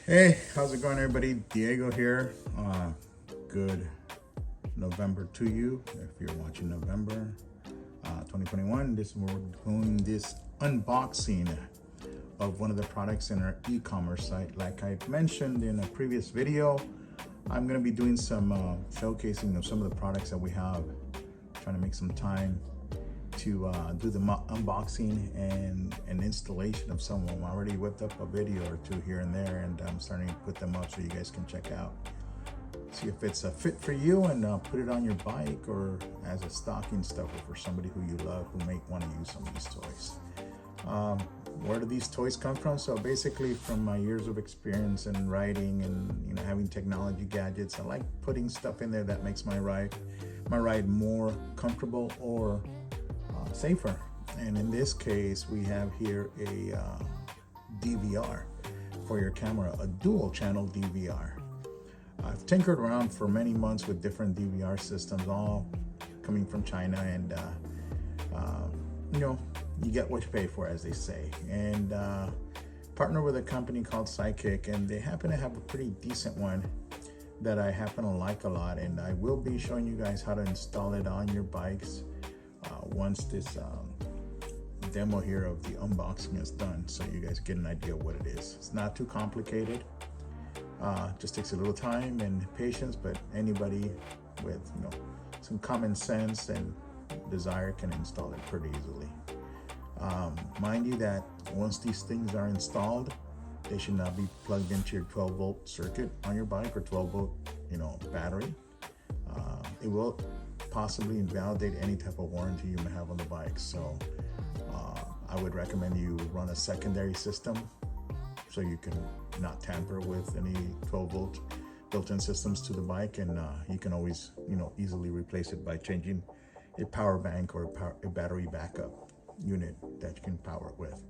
Hey, how's it going, everybody? Diego here. Good November to you. If you're watching November 2021, we're doing this unboxing of one of the products in our e-commerce site. Like I mentioned in a previous video, I'm going to be doing some showcasing of some of the products that we have. Trying to make some time to do the unboxing and an installation of some of them. I already whipped up a video or two here and there, and I'm starting to put them up so you guys can check out, see if it's a fit for you, and put it on your bike or as a stocking stuffer for somebody who you love who may want to use some of these toys. Where do these toys come from? So basically, from my years of experience in riding and having technology gadgets, I like putting stuff in there that makes my ride more comfortable or safer. And in this case, we have here a DVR for your camera, a dual channel DVR. I've tinkered around for many months with different DVR systems, all coming from China, and you get what you pay for, as they say. And partner with a company called Sidekick, and they happen to have a pretty decent one that I happen to like a lot, and I will be showing you guys how to install it on your bikes once this demo here of the unboxing is done, so you guys get an idea of what it is. It's not too complicated, just takes a little time and patience, but anybody with some common sense and desire can install it pretty easily. Mind you that once these things are installed, they should not be plugged into your 12-volt circuit on your bike or 12-volt battery. It will possibly invalidate any type of warranty you may have on the bike. So I would recommend you run a secondary system so you can not tamper with any 12-volt built-in systems to the bike, and you can always easily replace it by changing a power bank or a battery backup unit that you can power it with.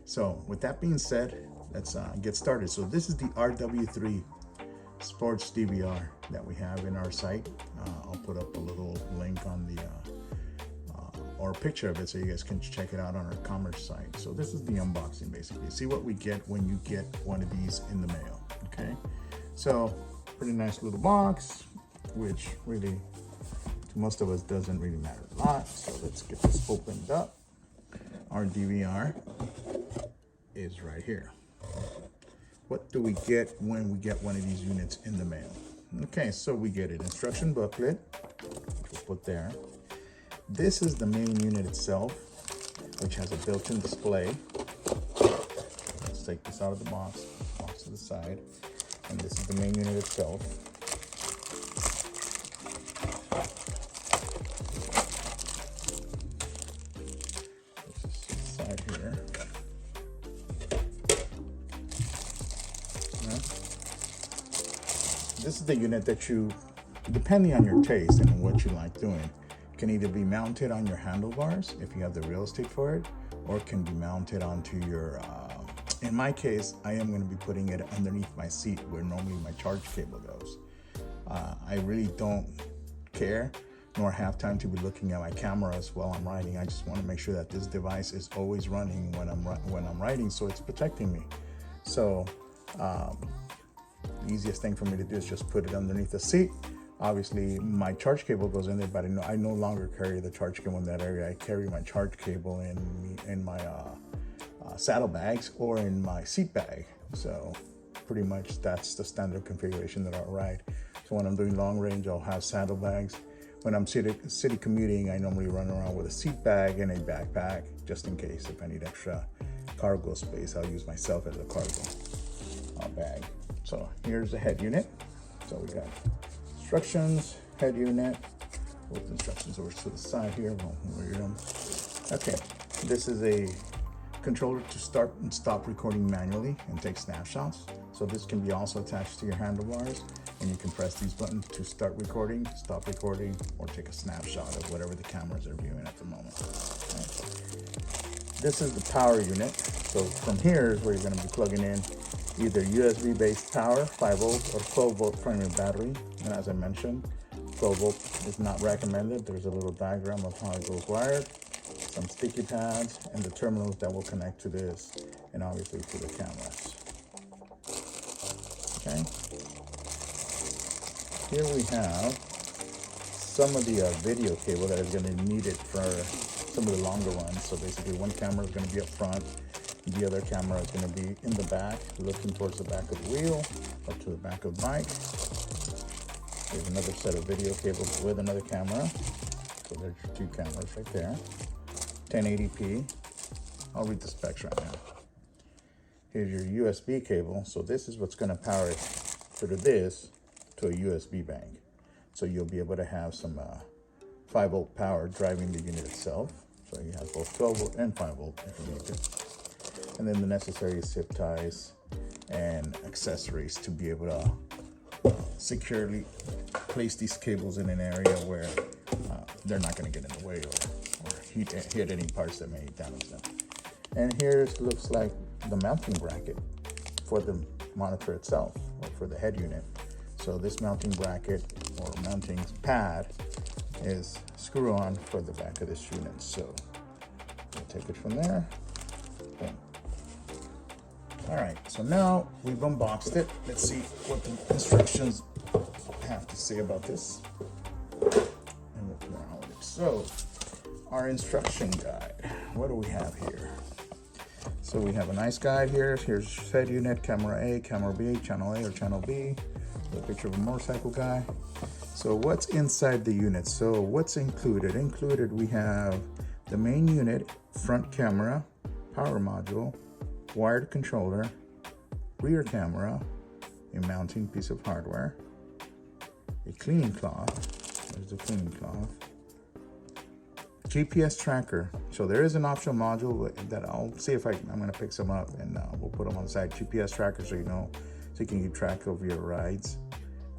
So with that being said, let's get started. So this is the RW3 sports DVR that we have in our site. I'll put up a little link on the or a picture of it so you guys can check it out on our commerce site. So this is the unboxing, basically. See what we get when you get one of these in the mail. Okay, so pretty nice little box, which really to most of us doesn't really matter a lot. So let's get this opened up. Our DVR is right here. What do we get when we get one of these units in the mail? Okay, so we get an instruction booklet, which we'll put there. This is the main unit itself, which has a built-in display. Let's take this out of the box to the side. And this is the main unit itself. This is the side here. This is the unit that you, depending on your taste and what you like doing, can either be mounted on your handlebars if you have the real estate for it, or it can be mounted onto your, in my case, I am going to be putting it underneath my seat where normally my charge cable goes. I really don't care nor have time to be looking at my cameras while I'm riding. I just want to make sure that this device is always running when I'm riding, so it's protecting me. So the easiest thing for me to do is just put it underneath the seat. Obviously, my charge cable goes in there, but I no longer carry the charge cable in that area. I carry my charge cable in my saddlebags or in my seat bag. So pretty much that's the standard configuration that I'll ride. So when I'm doing long range, I'll have saddlebags. When I'm city commuting, I normally run around with a seat bag and a backpack, just in case if I need extra cargo space. I'll use myself as a cargo bag. So here's the head unit. So we got instructions, head unit, with instructions over to the side here. We'll read them. Okay, this is a controller to start and stop recording manually and take snapshots. So this can be also attached to your handlebars, and you can press these buttons to start recording, stop recording, or take a snapshot of whatever the cameras are viewing at the moment. Right. This is the power unit. So from here is where you're going to be plugging in either USB-based power, 5 volts, or 12-volt primary battery. And as I mentioned, 12-volt is not recommended. There's a little diagram of how it goes wired, some sticky pads, and the terminals that will connect to this, and obviously to the cameras. here we have some of the video cable that is going to need it for some of the longer ones. So basically one camera is going to be up front, the other camera is going to be in the back, looking towards the back of the wheel, up to the back of the bike. There's another set of video cables with another camera. So there's two cameras right there. 1080p. I'll read the specs right now. Here's your USB cable. So this is what's going to power it through this to a USB bank. So you'll be able to have some 5-volt power driving the unit itself. So you have both 12-volt and 5-volt if you need to. And then the necessary zip ties and accessories to be able to securely place these cables in an area where they're not going to get in the way or hit any parts that may damage them. And here looks like the mounting bracket for the monitor itself, or for the head unit. So this mounting bracket or mounting pad is screw on for the back of this unit. So we'll take it from there. Boom. All right, so now we've unboxed it. Let's see what the instructions have to say about this. And we'll play around with it. So our instruction guide, what do we have here? So we have a nice guide here. Here's head unit, camera A, camera B, channel A or channel B. A picture of a motorcycle guy. So what's inside the unit? So what's included? Included we have the main unit, front camera, power module, wired controller, rear camera, a mounting piece of hardware, a cleaning cloth. There's the cleaning cloth. GPS tracker. So there is an optional module that I'll see if I'm going to pick some up, and we'll put them on the side. GPS tracker, so you know, so you can keep track of your rides.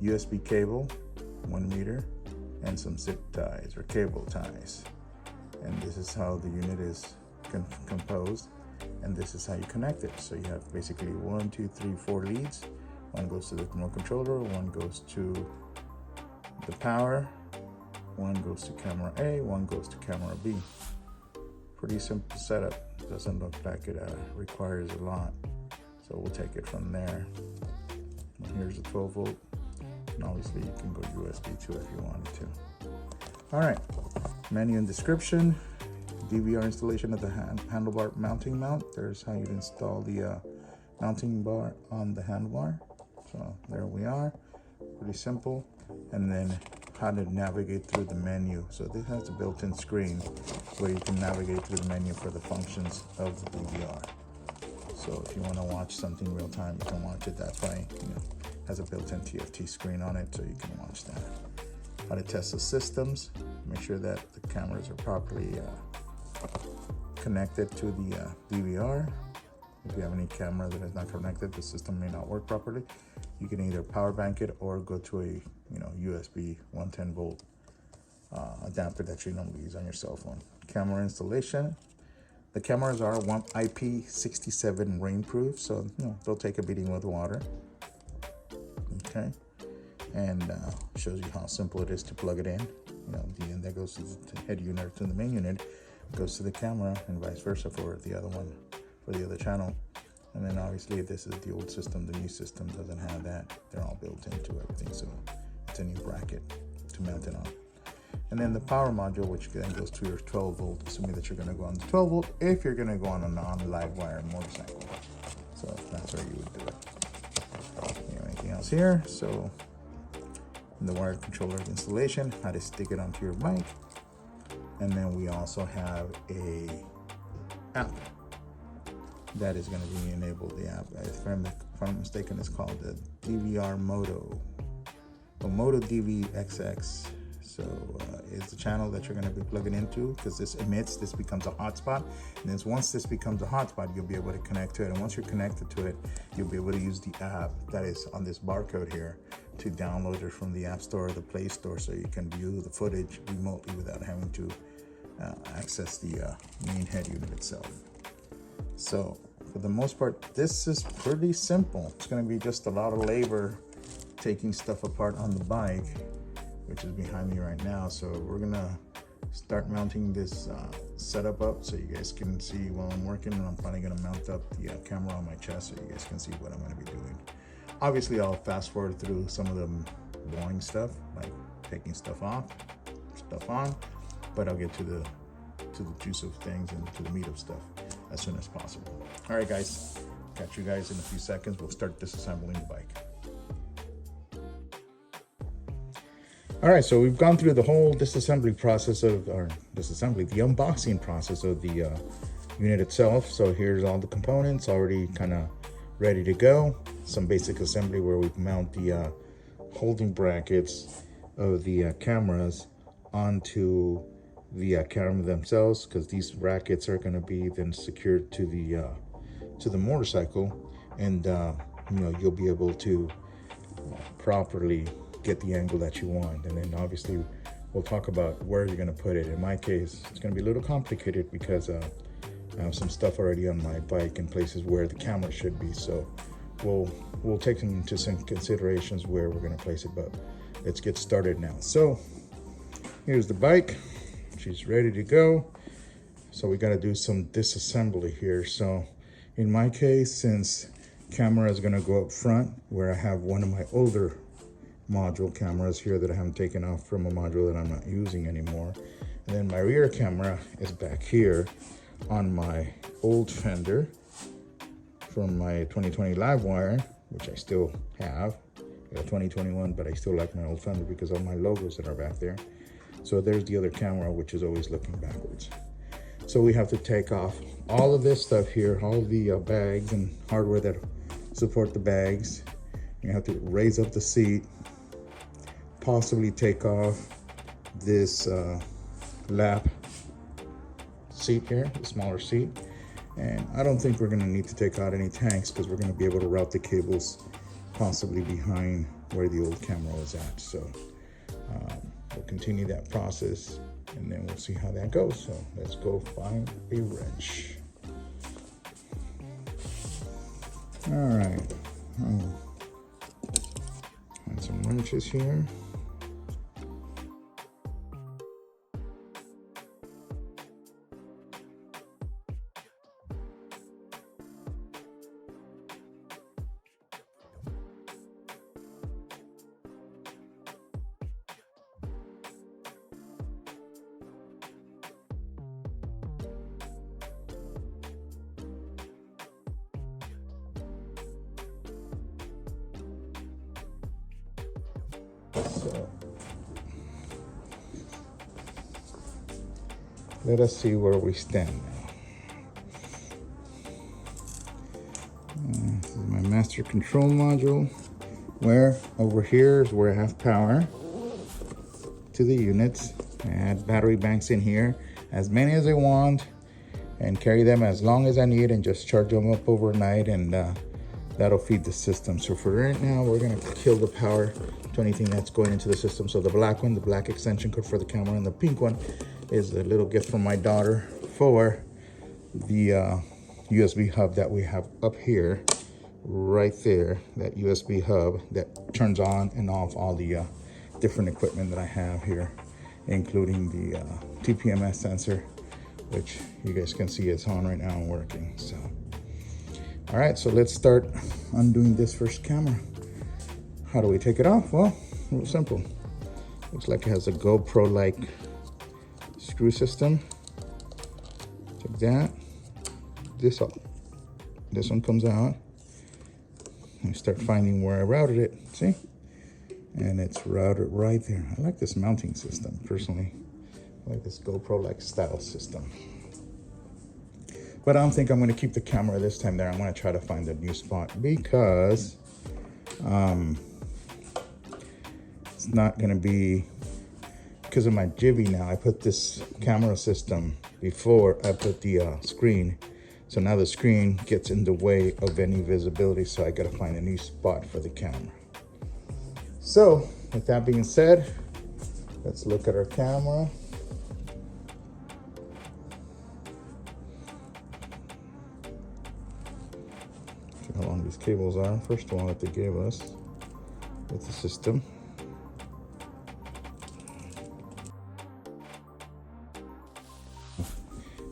USB cable, 1 meter, and some zip ties or cable ties. And this is how the unit is composed, and this is how you connect it. So you have basically 1, 2, 3, 4 leads. One goes to the remote controller, one goes to the power, one goes to camera A, one goes to camera B. Pretty simple setup. Doesn't look like it requires a lot. So we'll take it from there. And here's the 12-volt. And obviously you can go USB too if you wanted to. All right, menu and description. DVR installation of the handlebar mounting mount. There's how you install the mounting bar on the handlebar. So there we are, pretty simple. And then how to navigate through the menu. So this has a built-in screen where you can navigate through the menu for the functions of the DVR. So if you want to watch something real time, you can watch it. That's why, has a built-in TFT screen on it, so you can watch that. How to test the systems, make sure that the cameras are properly connected to the DVR. If you have any camera that is not connected, the system may not work properly. You can either power bank it or go to a USB 110 volt adapter that you normally use on your cell phone. Camera installation. The cameras are IP67 rainproof, so they'll take a beating with water. Okay, and shows you how simple it is to plug it in. The end that goes to the head unit to the main unit goes to the camera, and vice versa for the other one, for the other channel. And then obviously this is the old system. The new system doesn't have that. They're all built into everything, so it's a new bracket to mount it on. And then the power module, which then goes to your 12 volt, assuming that you're going to go on the 12 volt if you're going to go on a non-live wire motorcycle. So that's where you would do it. Anything else here? So the wired controller installation, how to stick it onto your bike. And then we also have a app that is going to be enabled. The app, if I'm not mistaken, it's called the DVR Moto, or Moto DVXX. So it's the channel that you're going to be plugging into, because this becomes a hotspot. And then once this becomes a hotspot, you'll be able to connect to it. And once you're connected to it, you'll be able to use the app that is on this barcode here to download it from the App Store or the Play Store, so you can view the footage remotely without having to access the main head unit itself. So for the most part, this is pretty simple. It's going to be just a lot of labor taking stuff apart on the bike, which is behind me right now. So we're gonna start mounting this setup up so you guys can see while I'm working, and I'm probably gonna mount up the camera on my chest so you guys can see what I'm gonna be doing. Obviously I'll fast forward through some of the boring stuff, like taking stuff off, stuff on, but I'll get to the juice of things and to the meat of stuff as soon as possible. All right, guys, catch you guys in a few seconds. We'll start disassembling the bike. All right, so we've gone through the whole disassembly process of, the unboxing process of the unit itself. So here's all the components already kind of ready to go. Some basic assembly where we mount the holding brackets of the cameras onto the camera themselves, because these brackets are going to be then secured to the motorcycle, and you know, you'll be able to properly get the angle that you want. And then obviously we'll talk about where you're going to put it. In my case, it's going to be a little complicated because I have some stuff already on my bike in places where the camera should be. So we'll take into some considerations where we're going to place it, but let's get started now. So here's the bike. She's ready to go. So we got to do some disassembly here. So in my case, since camera is going to go up front, where I have one of my older module cameras here that I haven't taken off from a module that I'm not using anymore, and then my rear camera is back here on my old fender from my 2020 Livewire, which I still have. I got 2021, but I still like my old fender because of my logos that are back there. So there's the other camera, which is always looking backwards. So we have to take off all of this stuff here, all the bags and hardware that support the bags. You have to raise up the seat, possibly take off this lap seat here, the smaller seat. And I don't think we're gonna need to take out any tanks because we're gonna be able to route the cables possibly behind where the old camera was at. So we'll continue that process and then we'll see how that goes. So let's go find a wrench. All right, find some wrenches here. So let us see where we stand now. This is my master control module, where over here is where I have power to the units. I add battery banks in here, as many as I want, and carry them as long as I need and just charge them up overnight, and that'll feed the system. So for right now, we're gonna kill the power to anything that's going into the system. So the black one, the black extension cord for the camera, and the pink one is a little gift from my daughter for the USB hub that we have up here, right there, that USB hub that turns on and off all the different equipment that I have here, including the TPMS sensor, which you guys can see it's on right now and working. So all right, so let's start undoing this first camera. How do we take it off? Well, real simple. Looks like it has a GoPro-like screw system. Take that, this up. This one comes out. I start finding where I routed it, see? And it's routed right there. I like this mounting system, personally. I like this GoPro-like style system. But I don't think I'm gonna keep the camera this time there. I'm gonna try to find a new spot because it's not gonna be, because of my Jivy now, I put this camera system before I put the screen. So now the screen gets in the way of any visibility, so I gotta find a new spot for the camera. So with that being said, let's look at our camera. See how long these cables are. First one that they gave us with the system.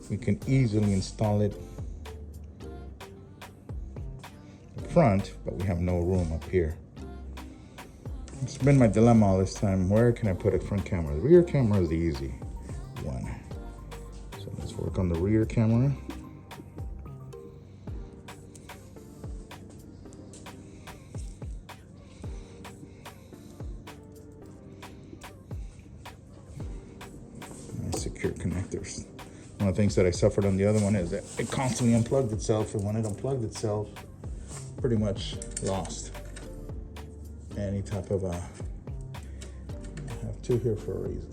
We can easily install it up front, but we have no room up here. It's been my dilemma all this time. Where can I put a front camera? The rear camera is the easy one. So let's work on the rear camera. Nice secure connectors. One of the things that I suffered on the other one is that it constantly unplugged itself, and when it unplugged itself, pretty much lost any type of I have two here for a reason.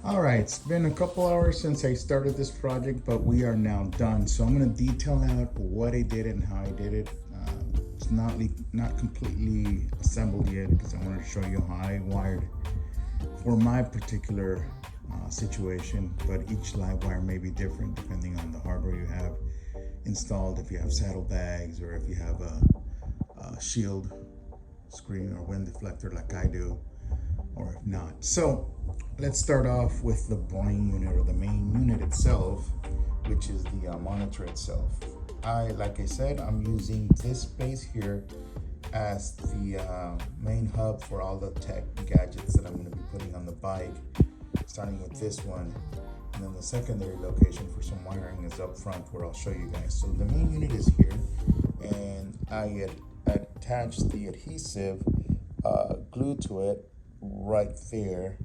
All right, it's been a couple hours since I started this project, but we are now done. So I'm going to detail out what I did and how I did it. It's not completely assembled yet because I want to show you how I wired for my particular situation, but each live wire may be different depending on the hardware you have installed, if you have saddlebags or if you have a shield screen or wind deflector like I do, or if not. So let's start off with the brain unit, or the main unit itself, which is the monitor itself. Like I said, I'm using this space here as the main hub for all the tech gadgets that I'm going to be putting on the bike, starting with this one. And then the secondary location for some wiring is up front, where I'll show you guys. So the main unit is here, and I attached the adhesive glue to it right there,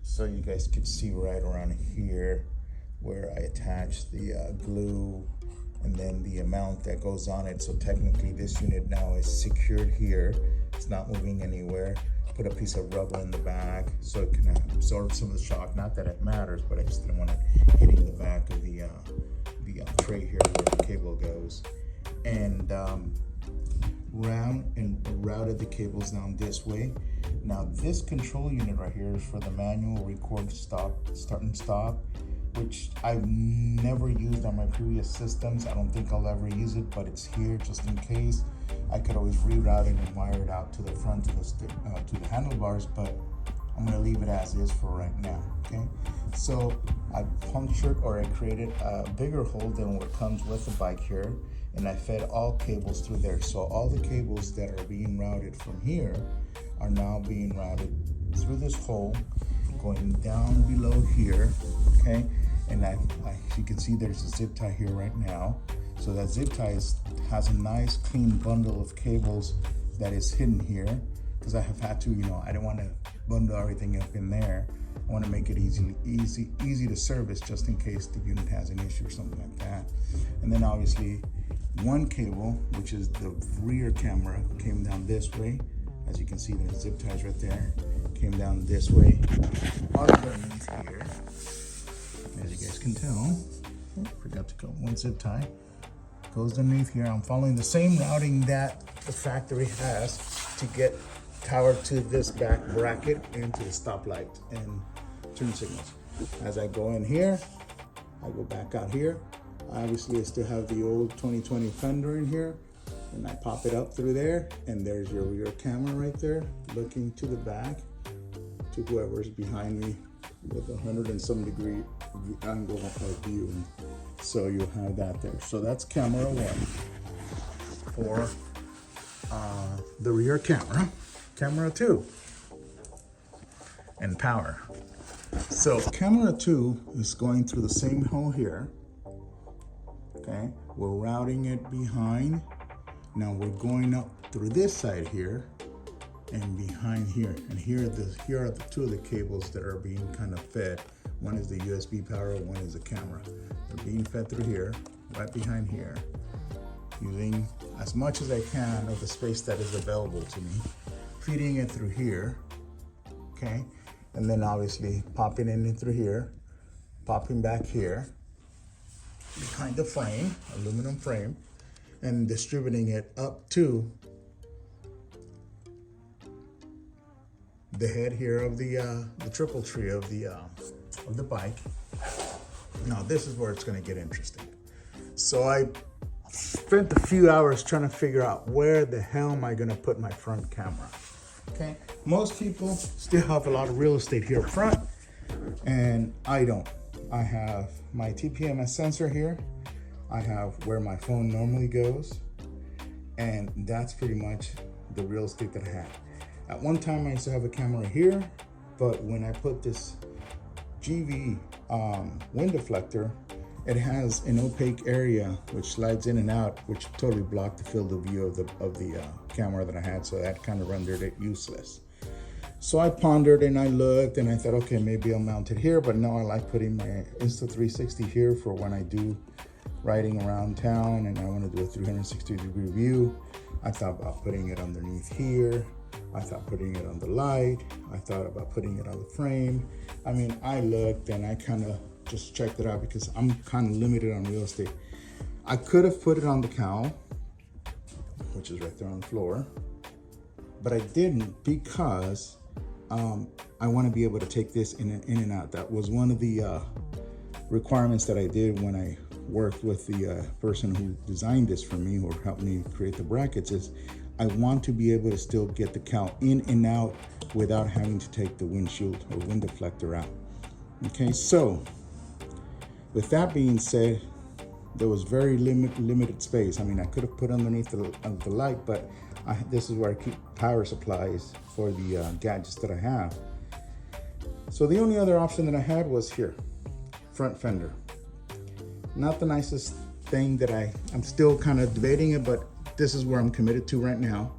so you guys could see right around here where I attached the glue and then the amount that goes on it. So technically this unit now is secured here. It's not moving anywhere. Put a piece of rubber in the back so it can absorb some of the shock. Not that it matters, but I just didn't want it hitting the back of the tray here where the cable goes. And routed the cables down this way. Now this control unit right here is for the manual record start and stop, which I've never used on my previous systems. I don't think I'll ever use it, but it's here just in case. I could always reroute it and wire it out to the front to the handlebars, but I'm gonna leave it as is for right now. Okay, so I punctured, or I created a bigger hole than what comes with the bike here, and I fed all cables through there. So all the cables that are being routed from here are now being routed through this hole, going down below here. Okay, and as you can see, there's a zip tie here right now. So that zip tie has a nice clean bundle of cables that is hidden here, because I have had to, I didn't want to bundle everything up in there. I want to make it easy to service, just in case the unit has an issue or something like that. And then obviously one cable, which is the rear camera, came down this way. As you can see, the zip ties right there, came down this way underneath here. As you guys can tell, forgot to go one zip tie, goes underneath here. I'm following the same routing that the factory has to get power to this back bracket into the stoplight and turn signals. As I go in here, I go back out here. Obviously, I still have the old 2020 fender in here, and I pop it up through there, and there's your rear camera right there, looking to the back to whoever's behind me with 100 and some degree angle of view. So you'll have that there. So that's camera one for the rear camera. Camera two and power. So camera two is going through the same hole here. Okay, we're routing it behind. Now we're going up through this side here and behind here. And here are the two of the cables that are being kind of fed. One is the USB power, one is the camera. They're being fed through here, right behind here, using as much as I can of the space that is available to me, feeding it through here, okay? And then obviously popping it in through here, popping back here, behind the frame, aluminum frame, and distributing it up to the head here of the triple tree of the bike. Now this is where it's going to get interesting. So I spent a few hours trying to figure out where the hell am I gonna put my front camera. Okay, most people still have a lot of real estate here up front, and I don't. I have my TPMS sensor here. I have where my phone normally goes, and that's pretty much the real estate that I have. At one time, I used to have a camera here, but when I put this GV wind deflector, it has an opaque area which slides in and out, which totally blocked the field of view of the camera that I had, so that kind of rendered it useless. So I pondered and I looked and I thought, okay, maybe I'll mount it here, but no, I like putting my Insta360 here for when I do riding around town and I want to do a 360-degree view. I thought about putting it underneath here. I thought putting it on the light. I thought about putting it on the frame. I mean, I looked and I kind of just checked it out because I'm kind of limited on real estate. I could have put it on the cowl, which is right there on the floor, but I didn't because I want to be able to take this in and out. That was one of the requirements that I did when I worked with the person who designed this for me or helped me create the brackets, is I want to be able to still get the cowl in and out without having to take the windshield or wind deflector out. Okay, so with that being said, there was very limited space. I mean, I could have put underneath the light, but this is where I keep power supplies for the gadgets that I have. So the only other option that I had was here, front fender. Not the nicest thing that I'm still kind of debating it, but this is where I'm committed to right now.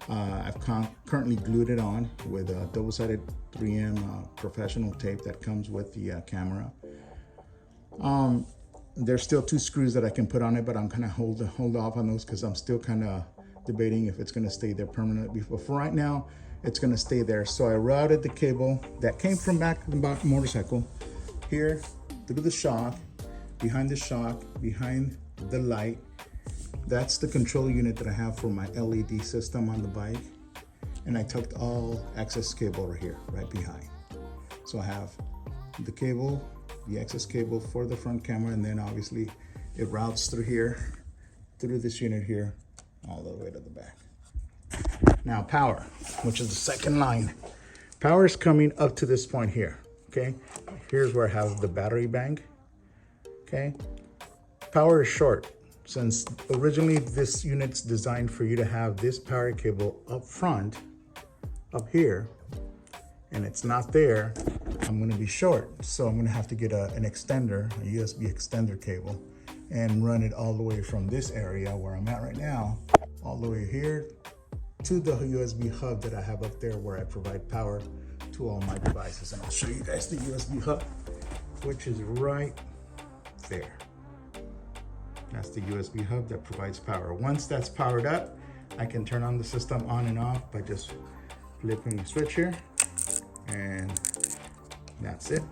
I've currently glued it on with a double-sided 3M professional tape that comes with the camera. There's still 2 screws that I can put on it, but I'm kind of hold off on those because I'm still kind of debating if it's going to stay there permanently. But for right now, it's going to stay there. So I routed the cable that came from back of the motorcycle here through the shock, behind the light. That's the control unit that I have for my LED system on the bike. And I tucked all excess cable right here, right behind. So I have the cable, the excess cable for the front camera, and then obviously it routes through here, through this unit here, all the way to the back. Now power, which is the second line. Power is coming up to this point here, okay? Here's where I have the battery bank, okay? Power is short. Since originally this unit's designed for you to have this power cable up front, up here, and it's not there, I'm gonna be short. So I'm gonna have to get an extender, a USB extender cable, and run it all the way from this area where I'm at right now, all the way here to the USB hub that I have up there where I provide power to all my devices. And I'll show you guys the USB hub, which is right there. That's the USB hub that provides power. Once that's powered up, I can turn on the system on and off by just flipping the switch here, and that's it.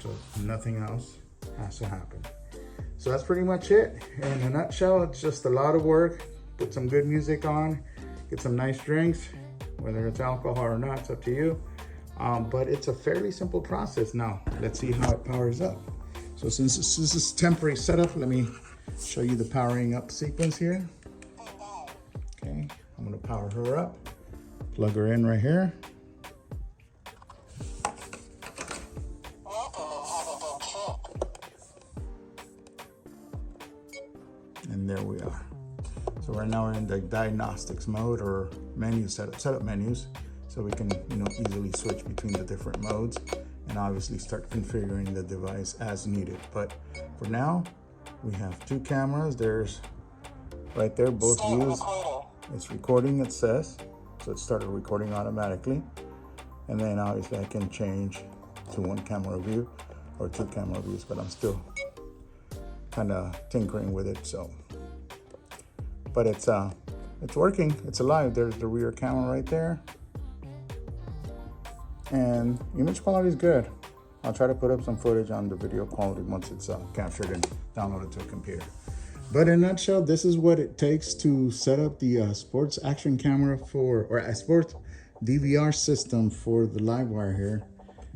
So nothing else has to happen. So that's pretty much it. In a nutshell, it's just a lot of work. Put some good music on, get some nice drinks, whether it's alcohol or not, it's up to you. But it's a fairly simple process. Now, let's see how it powers up. So since this is temporary setup, let me show you the powering up sequence here. Okay, I'm gonna power her up, plug her in right here. And there we are. So right now we're in the diagnostics mode or menu setup menus. So we can easily switch between the different modes and obviously start configuring the device as needed. But for now, we have 2 cameras. There's right there, both views. It's recording, it says. So it started recording automatically. And then obviously I can change to 1 camera view or 2 camera views, but I'm still kind of tinkering with it. So, but it's working, it's alive. There's the rear camera right there. And image quality is good. I'll try to put up some footage on the video quality once it's captured and downloaded to a computer. But in a nutshell, this is what it takes to set up the sports action camera or a sports DVR system for the Livewire here.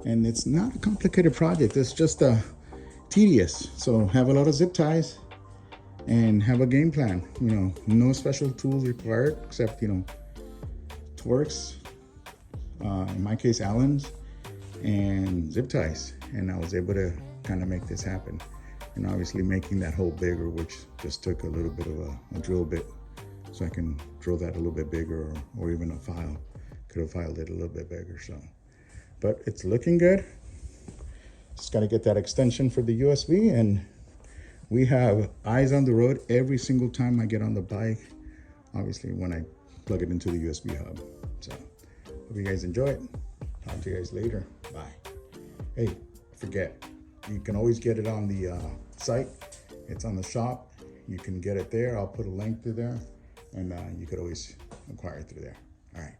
And it's not a complicated project. It's just tedious. So have a lot of zip ties and have a game plan. No special tools required except, Torx, in my case, Allen's, and zip ties. And I was able to kind of make this happen. And obviously making that hole bigger, which just took a little bit of a drill bit, so I can drill that a little bit bigger, or even a file. Could have filed it a little bit bigger, so. But it's looking good. Just gotta get that extension for the USB, and we have eyes on the road every single time I get on the bike. Obviously when I plug it into the USB hub. So hope you guys enjoy it. Talk to you guys later. Bye. Hey, forget, you can always get it on the site. It's on the shop. You can get it there. I'll put a link through there, and you could always acquire it through there. All right.